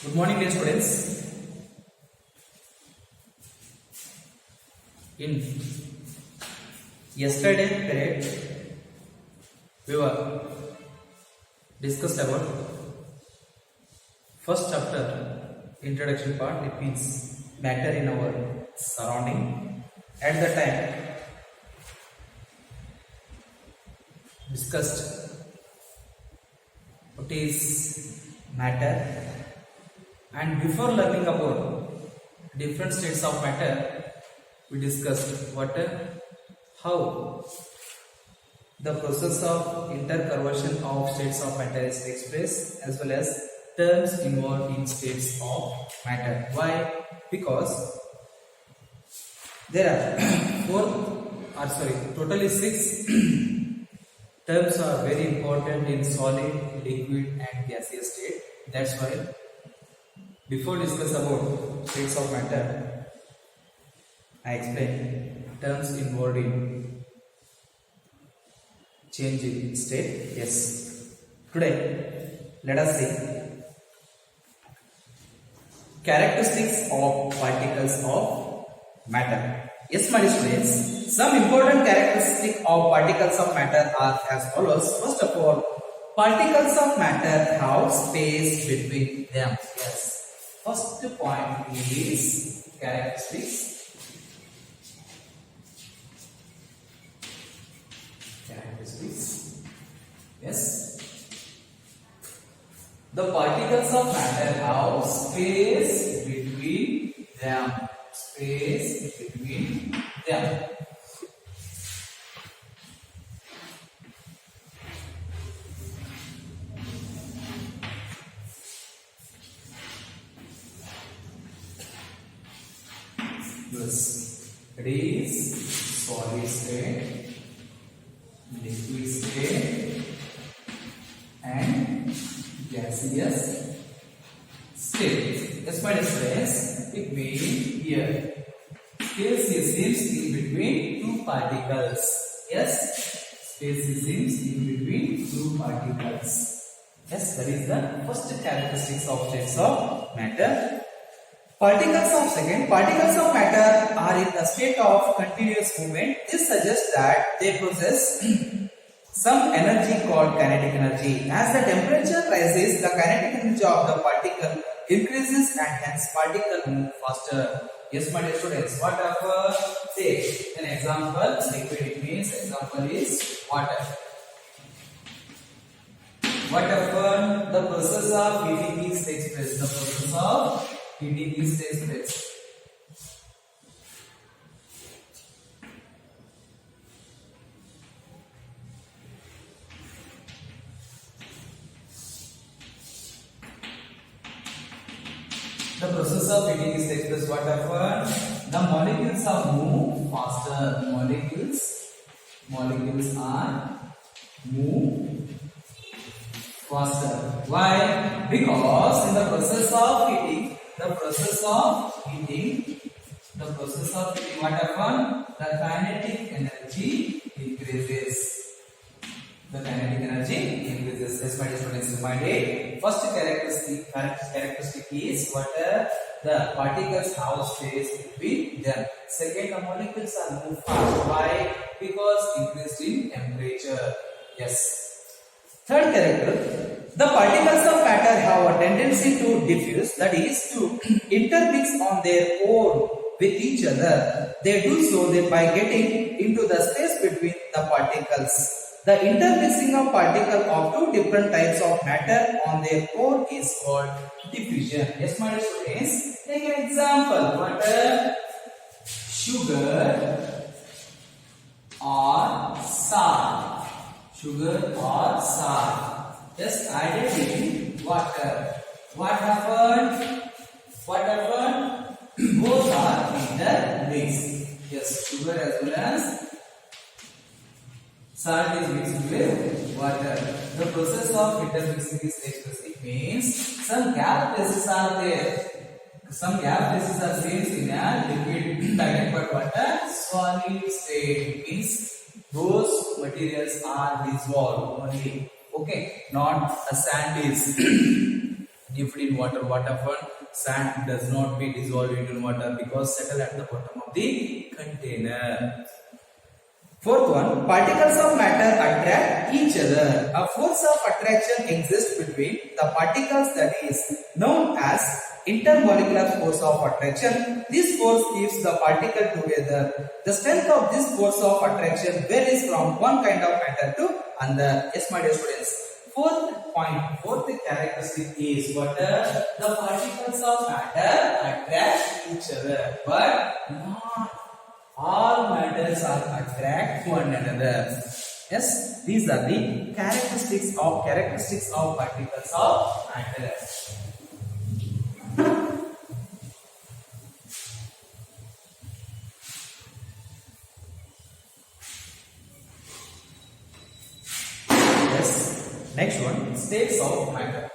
Good morning, dear students. In yesterday period, we were discussed about first chapter, introduction part. It means matter in our surrounding. At the time, discussed what is matter. And before learning about different states of matter, we discussed how the process of interconversion of states of matter is expressed, as well as terms involved in states of matter. Why? Because there are totally 6 terms are very important in solid, liquid and gaseous state. That's why before discuss about states of matter, I explain terms involved in change in state. Yes. Today, let us see characteristics of particles of matter. Yes, my dear students, some important characteristics of particles of matter are as follows. First of all, particles of matter have space between them. Yes. First point is characteristics. Yes. The particles of matter have space between them. Space between them. Yes. It is solid state, liquid state and gaseous state. Yes, my dear friends, it means here space is in between two particles. Yes, space is in between two particles. Yes, that is the first characteristics of states of matter. Particles of matter are in the state of continuous movement. This suggests that they possess some energy called kinetic energy. As the temperature rises, the kinetic energy of the particle increases and hence particle move faster. Yes, my dear students, whatever take an example, liquid, it means example is water. Whatever the process of heating is takes place, the process of heating is takes place. The process of heating is takes place. Whatever the molecules are move faster. Molecules are move faster. Why? Because in the process of heating, what happens? The kinetic energy increases. Yes, my dear students, remind it. First characteristic is the particles have space between them. Second, the molecules are move fast. Why? Because increased in temperature. Yes. Third character. The particles of matter have a tendency to diffuse, that is, to intermix on their own with each other. They do so by getting into the space between the particles. The intermixing of particles of two different types of matter on their own is called diffusion. Yes, my dear students, take an example. Water, sugar or salt. Just added in water. What happened? Both are intermixed. Yes, sugar as well as salt is mixed with water. The process of intermixing is explicit. Means some gap places are there. Some gap places are seen in a liquid but water solid state. Means those materials are dissolved only. Okay, not a sand is dipped in water. What often sand does not be dissolved into water because settle at the bottom of the container. Fourth one, particles of matter attract each other. A force of attraction exists between the particles that is known as intermolecular force of attraction. This force keeps the particle together. The strength of this force of attraction varies from one kind of matter to another. Yes, my dear students. Fourth characteristic is what the particles of matter attract each other, but not all matters are attract one another. Yes, these are the characteristics of particles of matter. Yes, next one, states of matter.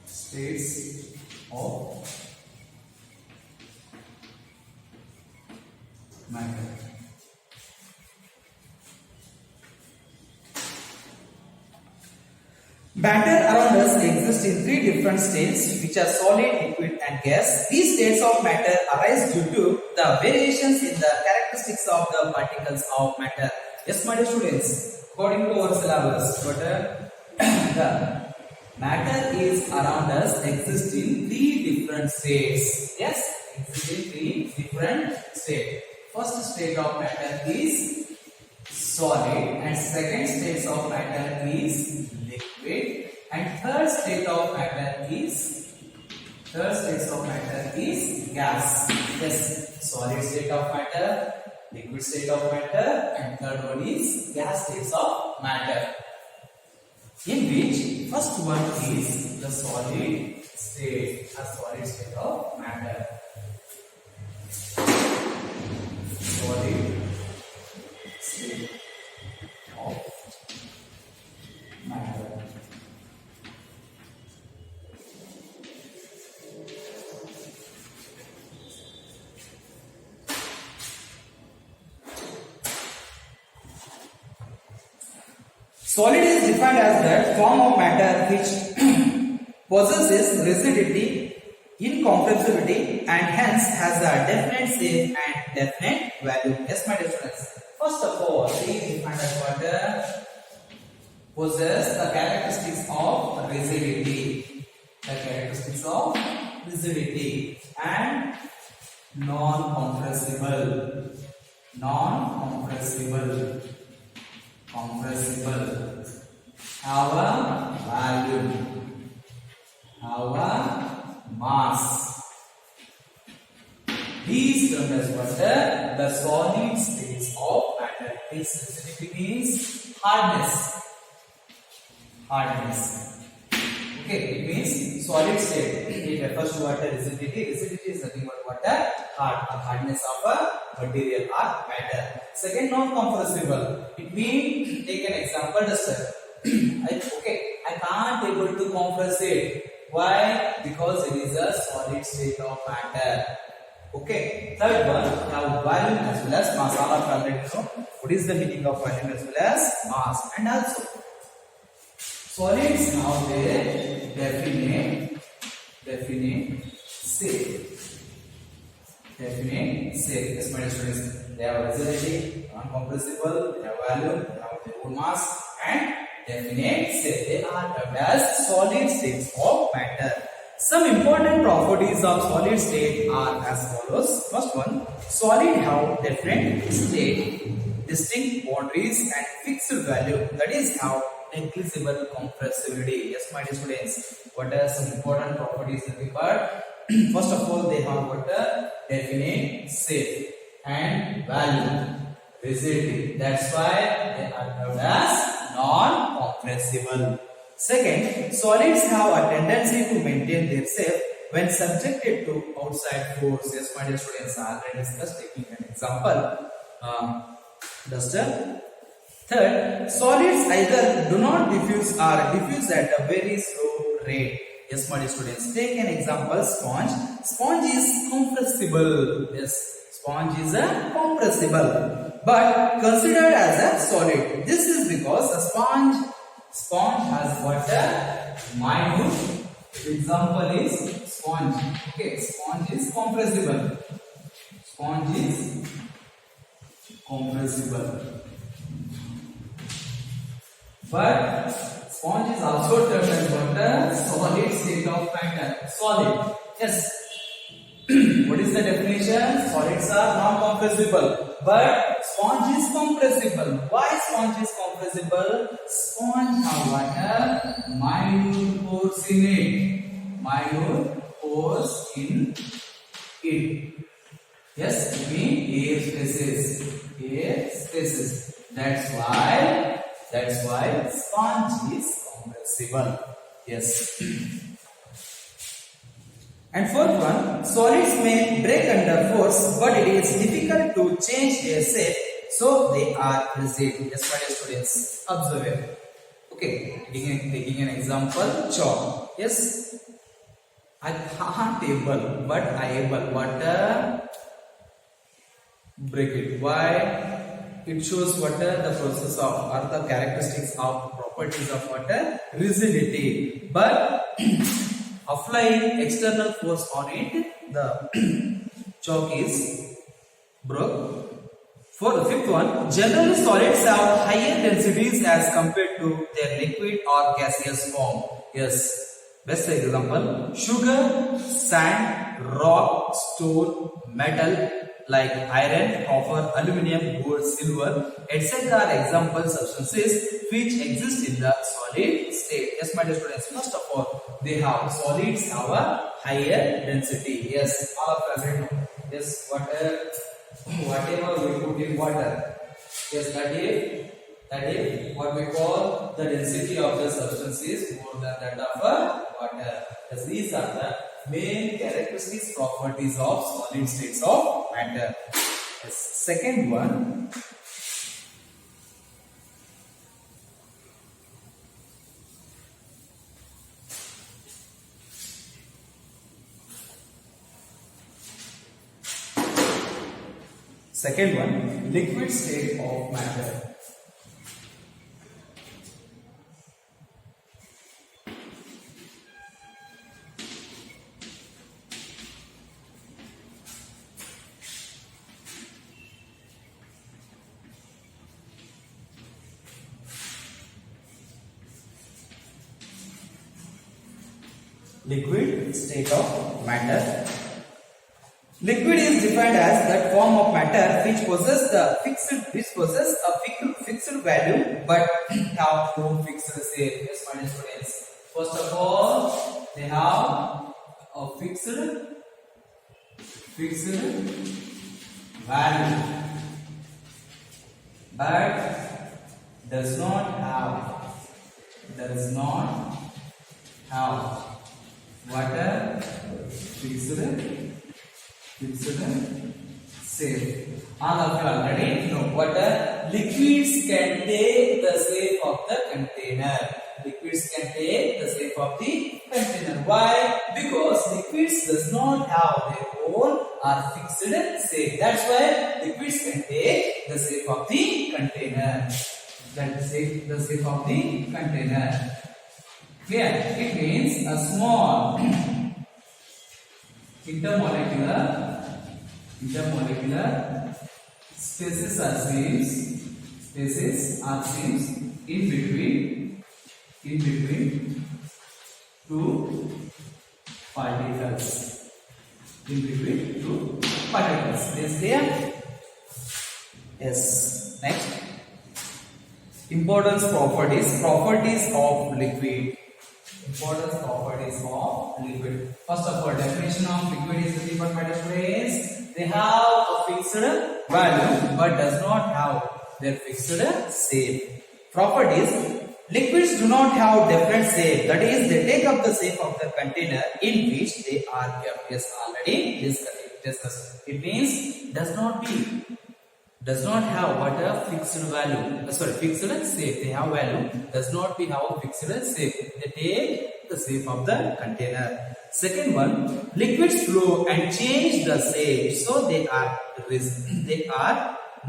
States of matter. Matter around us exists in three different states, which are solid, liquid, and gas. These states of matter arise due to the variations in the characteristics of the particles of matter. Yes, my dear students, according to our syllabus, the matter is around us exists in three different states. Yes, exists in three different states. First state of matter is solid, and second state of matter is liquid, and third state of matter is gas. Yes, solid state of matter, liquid state of matter, and third one is gas state of matter. In which first one is the solid state, a solid state of matter. Solid state of matter. Solid is defined as that form of matter which possesses rigidity, incompressibility, and hence has a definite shape and definite value. Yes, my dear students. First of all, it is defined as what possess the characteristics of rigidity. The characteristics of rigidity and non-compressible. Compressible. Have a value. Have a mass. These termed as what the solid states of matter. Its rigidity means hardness. Okay, it means solid state. It refers to what rigidity. Rigidity is nothing but what hardness of a material or matter. Second, non-compressible. It means, take an example, I can't able to compress it. Why? Because it is a solid state of matter. Okay. Third one, now volume as well as mass. All of already know what is the meaning of volume as well as mass. And also solids now they definite shape. Yes, my dear students, they have rigidity, non-compressible, they have volume, they have their own mass, and definite shape. They are termed as solid states of matter. Some important properties of solid state are as follows. First one, solid have different state, distinct boundaries, and fixed value. That is how negligible compressibility. Yes, my dear students, what are some important properties that we got? First of all, they have what a definite shape and value, rigidity. That's why they are termed as non-compressible. Second, solids have a tendency to maintain their shape when subjected to outside force. Yes, my dear students, I already discussed. Taking an example, third, solids either do not diffuse or diffuse at a very slow rate. Yes, my dear students, take an example, sponge. Sponge is compressible. Yes, sponge is a compressible, but considered as a solid. This is because a sponge Sponge has water. Minute example is sponge. Okay, sponge is compressible. Sponge is compressible. But sponge is also termed as water, solid state of matter. Solid. Yes. What is the definition? Solids are non-compressible, but sponge is compressible. Why sponge is compressible? Sponge have water, minute pores in it. Minute pores in it. Yes, it means air spaces. Air spaces. That's why sponge is compressible. Yes. And fourth one, solids may break under force, but it is difficult to change their shape, so they are rigid. Yes, my dear students, observe it. Okay, taking an example, chalk. Yes, I can't able, but I able. Water break it. Why? It shows water the process of or the characteristics of properties of water rigidity, but applying external force on it, the chalk is broke. For the fifth one, generally solids have higher densities as compared to their liquid or gaseous form. Yes, best example: sugar, sand, rock, stone, metal like iron, copper, aluminium, gold, silver, etc. are example substances which exist in the solid state. Yes, my dear students, first of all, solids have a higher density. Yes, all of us know. Yes, whatever we put in water, yes, that is what we call the density of the substance is more than that of water. Yes, these are the main characteristics, properties of solid states of matter. Yes, second one. Second one, liquid state of matter. Liquid state of matter. Liquid is defined as that form of matter which possesses a fixed value but have no fixed shape. Yes, my dear students. First of all, they have a fixed value, but does not have water fixed shape. All of you already know water. Liquids can take the shape of the container. Liquids can take the shape of the container. Why? Because liquids does not have their own or fixed shape. That's why liquids can take the shape of the container. The shape of the container. Clear? It means a small intermolecular spaces are seams in between two particles. Is there? Yes. Next, importance properties of liquid. Importance properties of liquid. First of all, definition of liquid is nothing but, my dear friends, they have a fixed value but does not have their fixed shape. Properties: liquids do not have different shape. That is, they take up the shape of the container in which they are kept. Yes, already discussed. It means does not have what a fixed value. Fixed shape. They have value. Does not have a fixed shape. They take the shape of the container. Second one, liquids flow and change the shape, so they are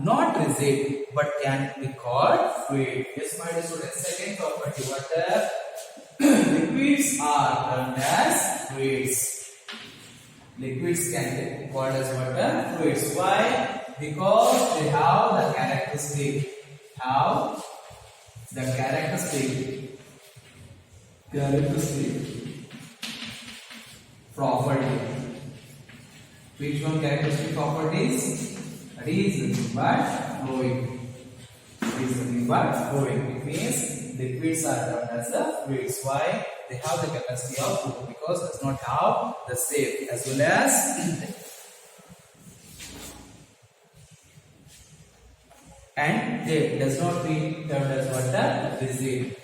not rigid but can be called fluid. Yes, my dear students. Second property. property. Water liquids are termed as fluids. Liquids can be called as water fluids. Why? Because they have the characteristic property. Which one characteristic properties? That is nothing but flowing. It is nothing but flowing. It means liquids are termed as the fluids. Why? They have the capacity of flow because does not have the shape as well as and they does not be termed as water rigid.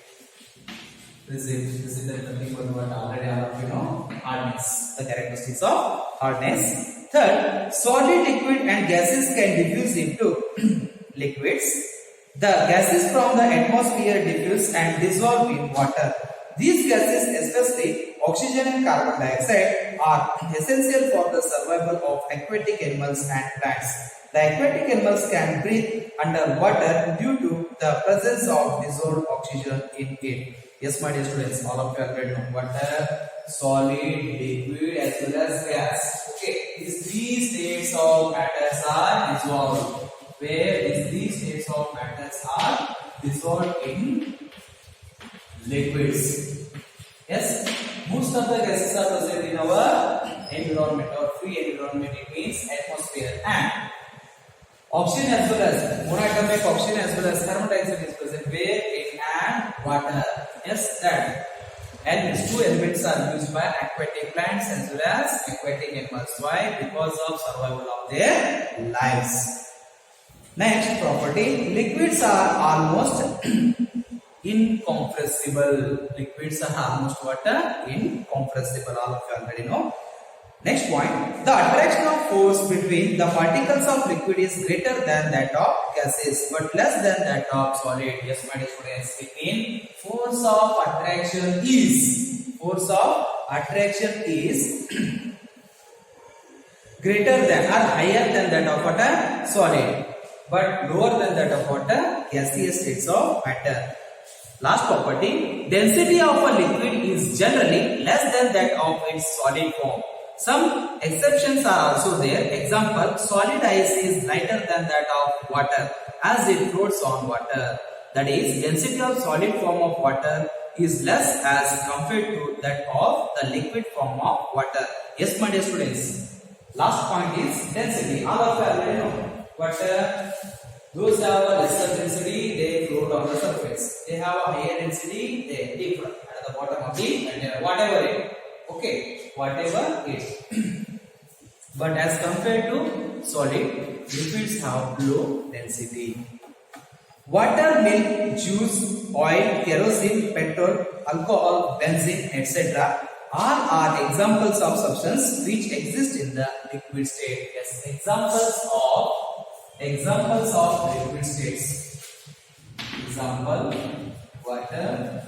This is nothing but what already all of you know, hardness. The characteristics of hardness. Third, solid, liquid and gases can diffuse into liquids. The gases from the atmosphere diffuse and dissolve in water. These gases, especially oxygen and carbon dioxide, are essential for the survival of aquatic animals and plants. The aquatic animals can breathe underwater due to the presence of dissolved oxygen in it. Yes, my dear students, all of you already know water, solid, liquid as well as gas. Okay, these three states of matters are dissolved. Where these states of matters are dissolved in liquids. Yes, most of the gases are present in our environment or free environment. It means atmosphere and oxygen as well as monatomic oxygen as well as carbon dioxide is present where in and water. Yes, that. And these two elements are used by aquatic plants as well as aquatic animals. Why? Because of survival of their lives. Next property, liquids are almost incompressible. Liquids are almost water incompressible. All of you already know. Next point, the attraction of force between the particles of liquid is greater than that of gases but less than that of solid. Yes, my dear students, it means force of attraction is greater than or higher than that of water solid but lower than that of water gaseous states of matter. Last property, density of a liquid is generally less than that of its solid form. Some exceptions are also there. Example, solid ice is lighter than that of water as it floats on water. That is, density of solid form of water is less as compared to that of the liquid form of water. Yes, my dear students. Last point is density. All of you already know. Water, those have a lesser density, they float on the surface. They have a higher density, they deep at the bottom of the container. Whatever it. Okay, whatever it is. But as compared to solid, liquids have low density. Water, milk, juice, oil, kerosene, petrol, alcohol, benzene, etc. are examples of substance which exist in the liquid state. Yes, examples of liquid states. Example, water,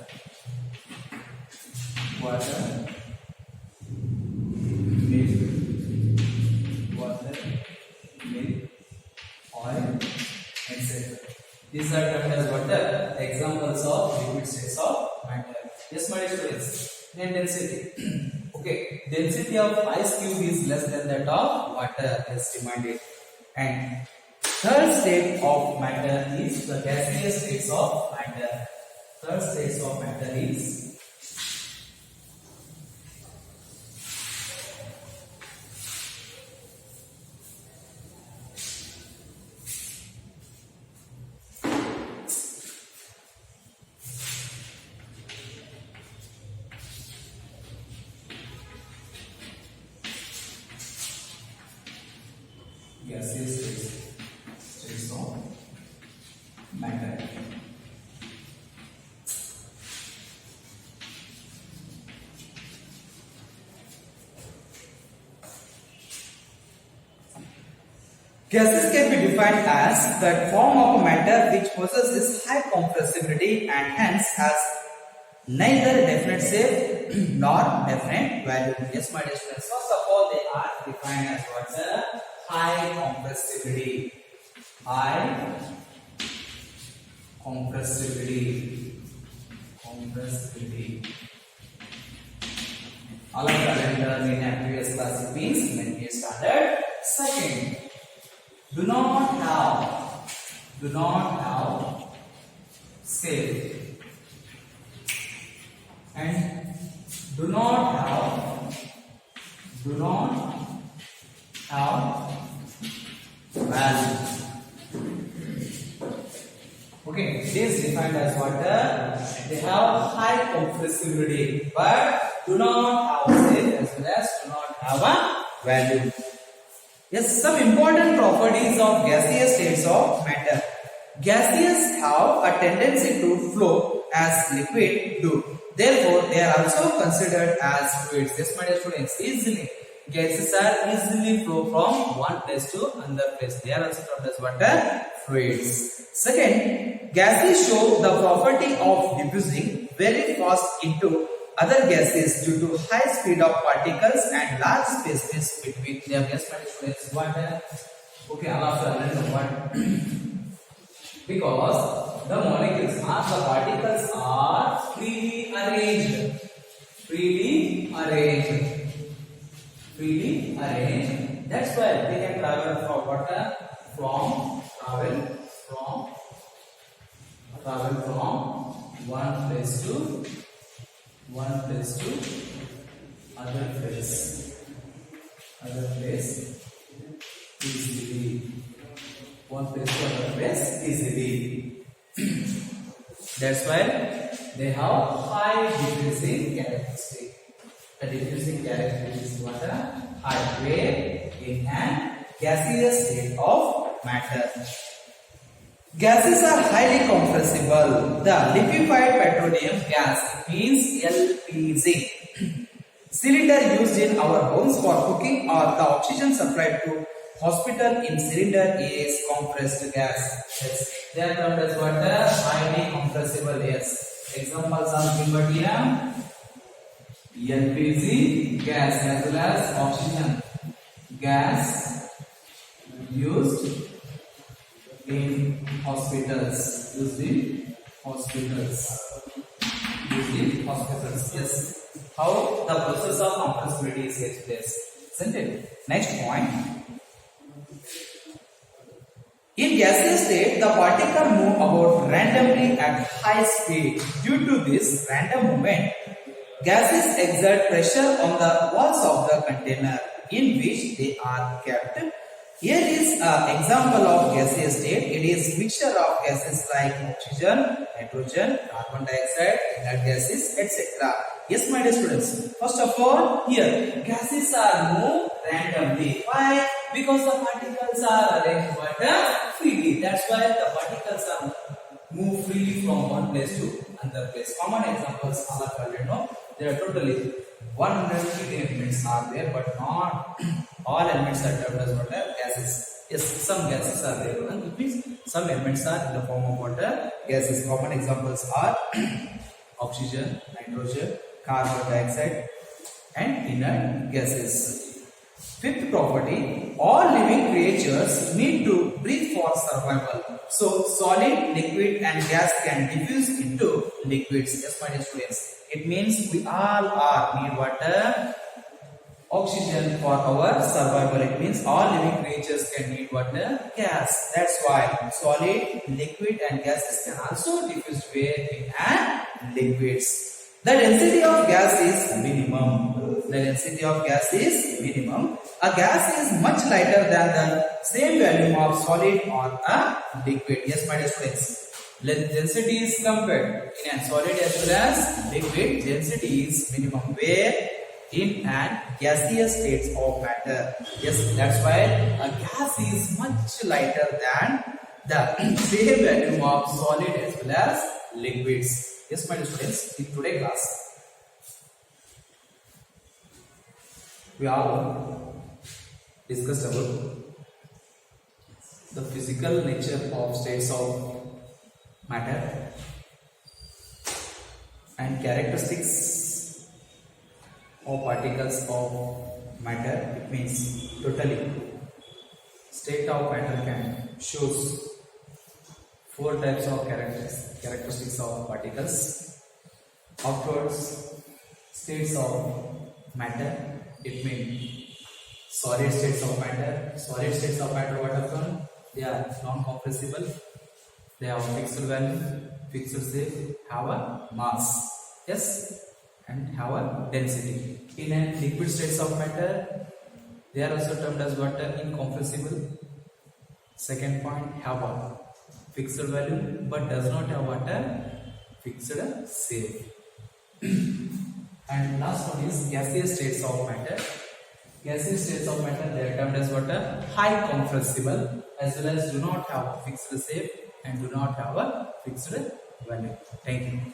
milk, oil, etc. These are termed as water examples of liquid states of matter. Yes, my dear students. Then density. Okay, density of ice cube is less than that of water, as demanded. And third state of matter is the gaseous states of matter. Third states of matter is gaseous states of matter. Gases can be defined as that form of matter which possesses high compressibility and hence has neither definite shape nor definite value. Yes, my dear students. First of all, they are defined as water. High compressibility. High compressibility. compressibility. All of the learned in a previous class it means mentally standard. Second, do not have scale, and do not have value. Okay, it is defined as water. They have high compressibility, but do not have scale as well as do not have a value. Yes, some important properties of gaseous states of matter. Gases have a tendency to flow as liquid do. Therefore, they are also considered as fluids. Yes, my dear students, gases are easily flow from one place to another place. They are also termed as water fluids. Second, gases show the property of diffusing very fast into other gases due to high speed of particles and large spaces between them. Yes, my dear students, water. Okay, all of you learn what? Because the molecules or the particles are freely arranged. That's why they can travel from water travel from one place to other place easily. One place to other place easily. That's why they have high diffusing characteristic. The diffusing characteristic is what a high wave in a gaseous state of matter. Gases are highly compressible. The liquefied petroleum gas means LPG cylinder used in our homes for cooking or the oxygen supplied to hospital in cylinder is compressed gas. Yes. They are termed as what? Highly compressible. Yes. Examples are pneumatina, LPG gas as well as oxygen gas used in hospitals. Yes. How the process of compressibility takes place. Isn't it? Next point. In gaseous state, the particle move about randomly at high speed. Due to this random movement, gases exert pressure on the walls of the container in which they are kept. Here is an example of gaseous state. It is mixture of gases like oxygen, nitrogen, carbon dioxide, inert gases, etc. Yes, my dear students. First of all, here gases are moved randomly. Why? Because the particles are arranged freely. That's why the particles are moved freely from one place to another place. Common examples all of you already know. There are totally 150 elements are there, but not all elements are termed as water gases. Yes, some gases are there, which means some elements are in the form of water gases. Common examples are oxygen, nitrogen, carbon dioxide, and inert gases. Fifth property, all living creatures need to breathe for survival. So, solid, liquid and gas can diffuse into liquids. Yes, my dear students. It means we all need water, oxygen for our survival. It means all living creatures can need water, gas. That's why solid, liquid and gases can also diffuse where in liquids. The density of gas is minimum. A gas is much lighter than the same volume of solid or a liquid. Yes, my dear students. Density is compared in a solid as well as liquid. Density is minimum where in an gaseous states of matter. Yes, that's why a gas is much lighter than the same volume of solid as well as liquids. Yes, my dear students, in today's class we have discussed about the physical nature of states of matter and characteristics of particles of matter. It means totally state of matter can shows four types of characteristics of particles. Afterwards, states of matter. It means solid states of matter. Solid states of matter, what happen? They are non-compressible. They have fixed value, fixed shape, have a mass, yes, and have a density. In a liquid states of matter, they are also termed as what? Incompressible. Second point, have a fixed value but does not have what? Fixed shape. And last one is gaseous states of matter. Gaseous states of matter, they are termed as what? High compressible, as well as do not have a fixed shape and do not have a fixed value. Thank you.